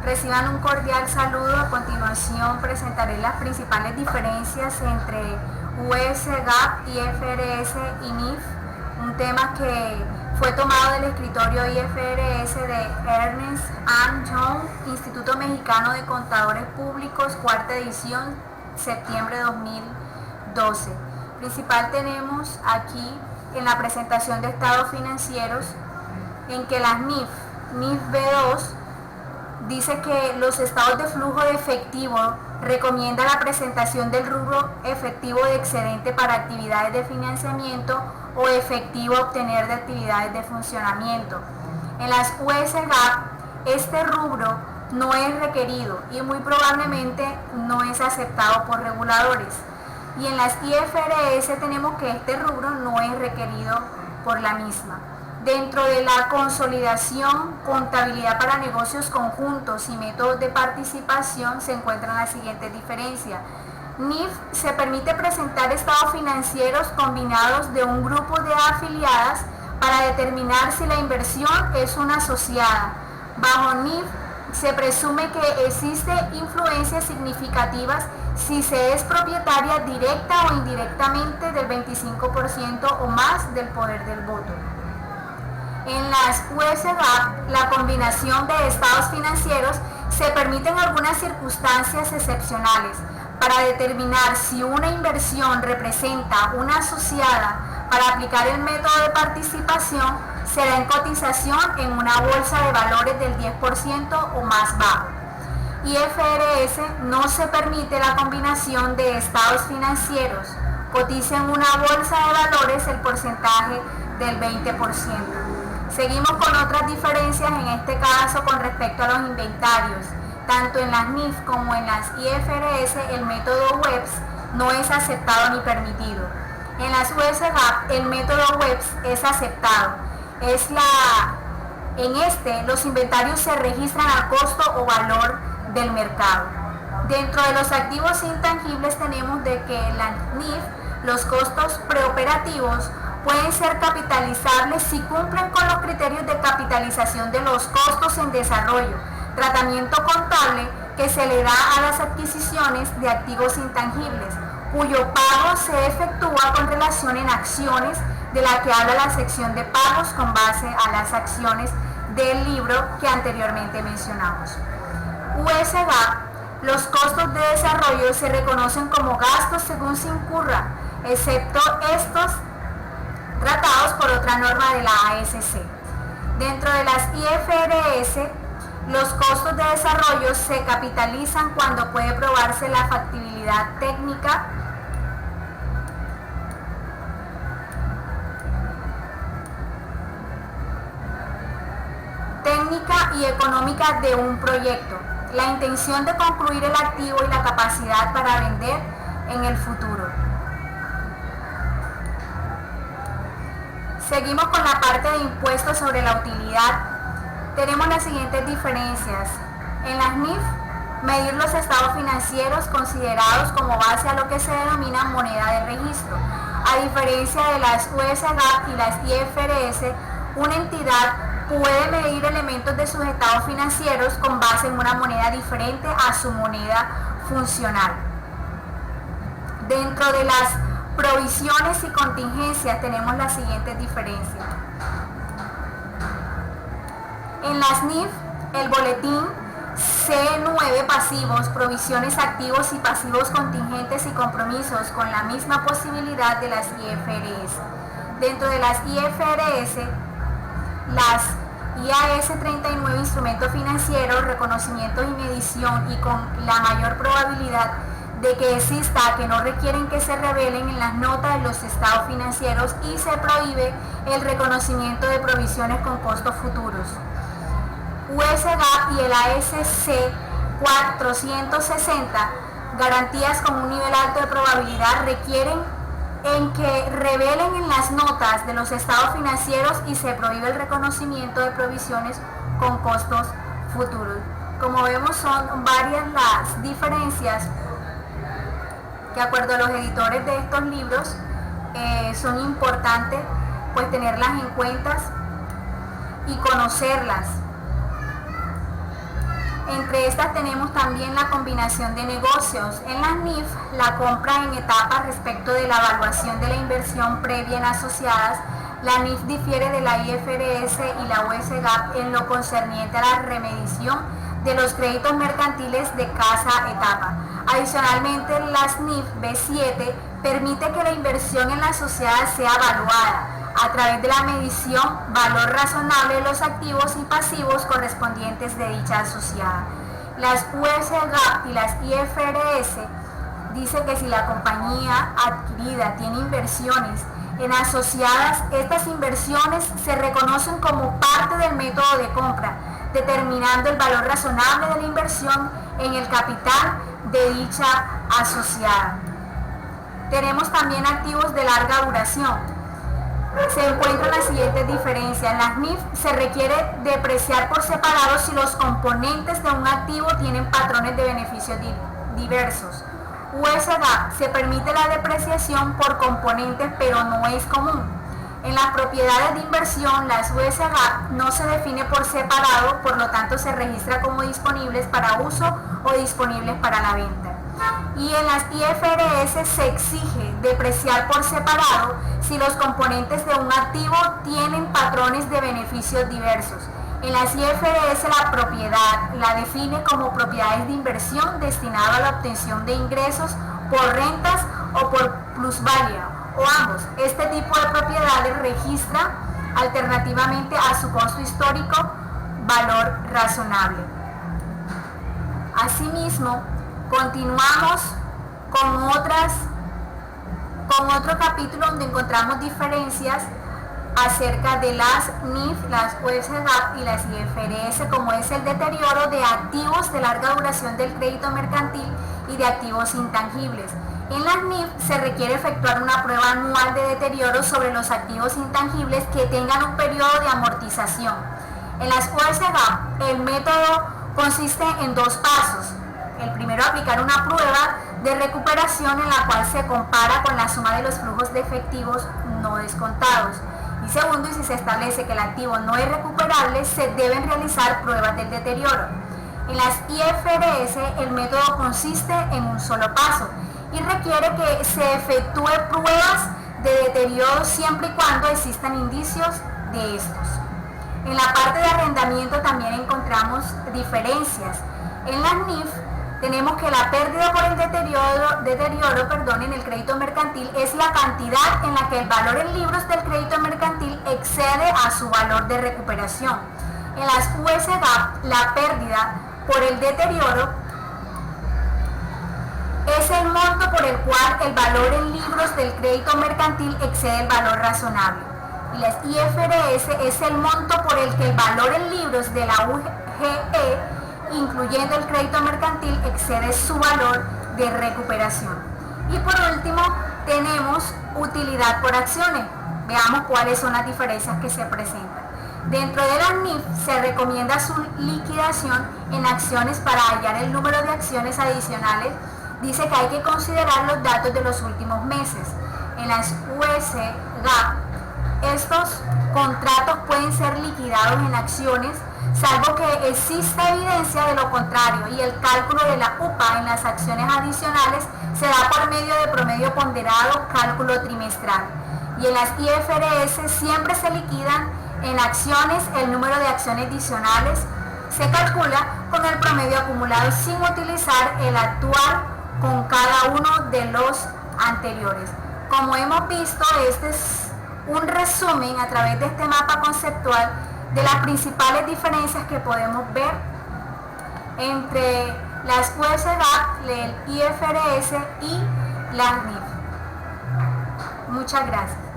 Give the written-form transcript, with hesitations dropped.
Reciban un cordial saludo. A continuación presentaré las principales diferencias entre US GAAP, IFRS y NIF, un tema que fue tomado del escritorio IFRS de Ernst & Young, Instituto Mexicano de Contadores Públicos, cuarta edición, septiembre de 2012. Principal tenemos aquí en la presentación de estados financieros, en que las NIF B2 dice que los estados de flujo de efectivo recomienda la presentación del rubro efectivo de excedente para actividades de financiamiento o efectivo a obtener de actividades de funcionamiento. En las US GAAP este rubro no es requerido y muy probablemente no es aceptado por reguladores. Y en las IFRS tenemos que este rubro no es requerido por la misma. Dentro de la consolidación, contabilidad para negocios conjuntos y métodos de participación se encuentran las siguientes diferencias. NIF se permite presentar estados financieros combinados de un grupo de afiliadas para determinar si la inversión es una asociada. Bajo NIF se presume que existe influencias significativas si se es propietaria directa o indirectamente del 25% o más del poder del voto. En las US GAAP, la combinación de estados financieros se permite en algunas circunstancias excepcionales para determinar si una inversión representa una asociada. Para aplicar el método de participación, será en cotización en una bolsa de valores del 10% o más bajo. IFRS no se permite la combinación de estados financieros. Cotiza en una bolsa de valores el porcentaje del 20%. Seguimos con otras diferencias, en este caso con respecto a los inventarios. Tanto en las NIF como en las IFRS el método WEBS no es aceptado ni permitido. En las US GAAP el método WEBS es aceptado. En los inventarios se registran al costo o valor del mercado. Dentro de los activos intangibles tenemos de que en la NIF los costos preoperativos pueden ser capitalizables si cumplen con los criterios de capitalización de los costos en desarrollo, tratamiento contable que se le da a las adquisiciones de activos intangibles, cuyo pago se efectúa con relación en acciones, de la que habla la sección de pagos con base a las acciones del libro que anteriormente mencionamos. US GAAP, los costos de desarrollo se reconocen como gastos según se incurra, excepto estos tratados por otra norma de la ASC. Dentro de las IFRS, los costos de desarrollo se capitalizan cuando puede probarse la factibilidad técnica y económica de un proyecto, la intención de concluir el activo y la capacidad para vender en el futuro. Seguimos con la parte de impuestos sobre la utilidad. Tenemos las siguientes diferencias. En las NIF, medir los estados financieros considerados como base a lo que se denomina moneda de registro. A diferencia de las US GAAP y las IFRS, una entidad puede medir elementos de sus estados financieros con base en una moneda diferente a su moneda funcional. Dentro de las provisiones y contingencias tenemos las siguientes diferencias. En las NIF, el boletín C9 pasivos, provisiones activos y pasivos contingentes y compromisos con la misma posibilidad de las IFRS. Dentro de las IFRS, las IAS 39, instrumentos financieros, reconocimientos y medición, y con la mayor probabilidad de que exista, que no requieren que se revelen en las notas de los estados financieros, y se prohíbe el reconocimiento de provisiones con costos futuros. US GAAP y el ASC 460, garantías con un nivel alto de probabilidad, requieren en que revelen en las notas de los estados financieros y se prohíbe el reconocimiento de provisiones con costos futuros. Como vemos, son varias las diferencias que, de acuerdo a los editores de estos libros, son importantes pues tenerlas en cuenta y conocerlas. Entre estas tenemos también la combinación de negocios. En las NIF, la compra en etapas respecto de la evaluación de la inversión previa en asociadas. La NIF difiere de la IFRS y la US GAAP en lo concerniente a la remediación de los créditos mercantiles de cada etapa. Adicionalmente, las NIF B7 permite que la inversión en la sociedad sea evaluada a través de la medición valor razonable de los activos y pasivos correspondientes de dicha asociada. Las US GAAP y las IFRS dice que si la compañía adquirida tiene inversiones en asociadas, estas inversiones se reconocen como parte del método de compra, determinando el valor razonable de la inversión en el capital de dicha asociada. Tenemos también activos de larga duración. Se encuentran las siguientes diferencias. En las NIF se requiere depreciar por separado si los componentes de un activo tienen patrones de beneficios diversos. US GAAP se permite la depreciación por componentes, pero no es común. En las propiedades de inversión, las US GAAP no se define por separado, por lo tanto se registra como disponibles para uso o disponibles para la venta. Y en las IFRS se exige depreciar por separado si los componentes de un activo tienen patrones de beneficios diversos. En las IFRS la propiedad la define como propiedades de inversión destinadas a la obtención de ingresos por rentas o por plusvalía, o ambos. Este tipo de propiedades registra alternativamente a su costo histórico valor razonable. Asimismo, continuamos con otro capítulo donde encontramos diferencias acerca de las NIF, las US GAAP y las IFRS, como es el deterioro de activos de larga duración del crédito mercantil y de activos intangibles. En las NIF se requiere efectuar una prueba anual de deterioro sobre los activos intangibles que tengan un periodo de amortización. En las US GAAP el método consiste en dos pasos. El primero, aplicar una prueba de recuperación en la cual se compara con la suma de los flujos de efectivos no descontados. Y segundo, y si se establece que el activo no es recuperable, se deben realizar pruebas del deterioro. En las IFRS el método consiste en un solo paso y requiere que se efectúe pruebas de deterioro siempre y cuando existan indicios de estos. En la parte de arrendamiento también encontramos diferencias. En las NIF tenemos que la pérdida por el deterioro en el crédito mercantil es la cantidad en la que el valor en libros del crédito mercantil excede a su valor de recuperación. En las US GAAP, la pérdida por el deterioro es el monto por el cual el valor en libros del crédito mercantil excede el valor razonable. Y las IFRS es el monto por el que el valor en libros de la UGE, incluyendo el crédito mercantil, excede su valor de recuperación. Y por último, tenemos utilidad por acciones. Veamos cuáles son las diferencias que se presentan. Dentro de la NIF se recomienda su liquidación en acciones para hallar el número de acciones adicionales. Dice que hay que considerar los datos de los últimos meses. En las US GAAP, estos contratos pueden ser liquidados en acciones, salvo que exista evidencia de lo contrario, y el cálculo de la UPA en las acciones adicionales se da por medio de promedio ponderado, cálculo trimestral. Y en las IFRS siempre se liquidan en acciones, el número de acciones adicionales se calcula con el promedio acumulado sin utilizar el actual con cada uno de los anteriores. Como hemos visto, este es un resumen a través de este mapa conceptual de las principales diferencias que podemos ver entre las US GAAP, el IFRS y las NIF. Muchas gracias.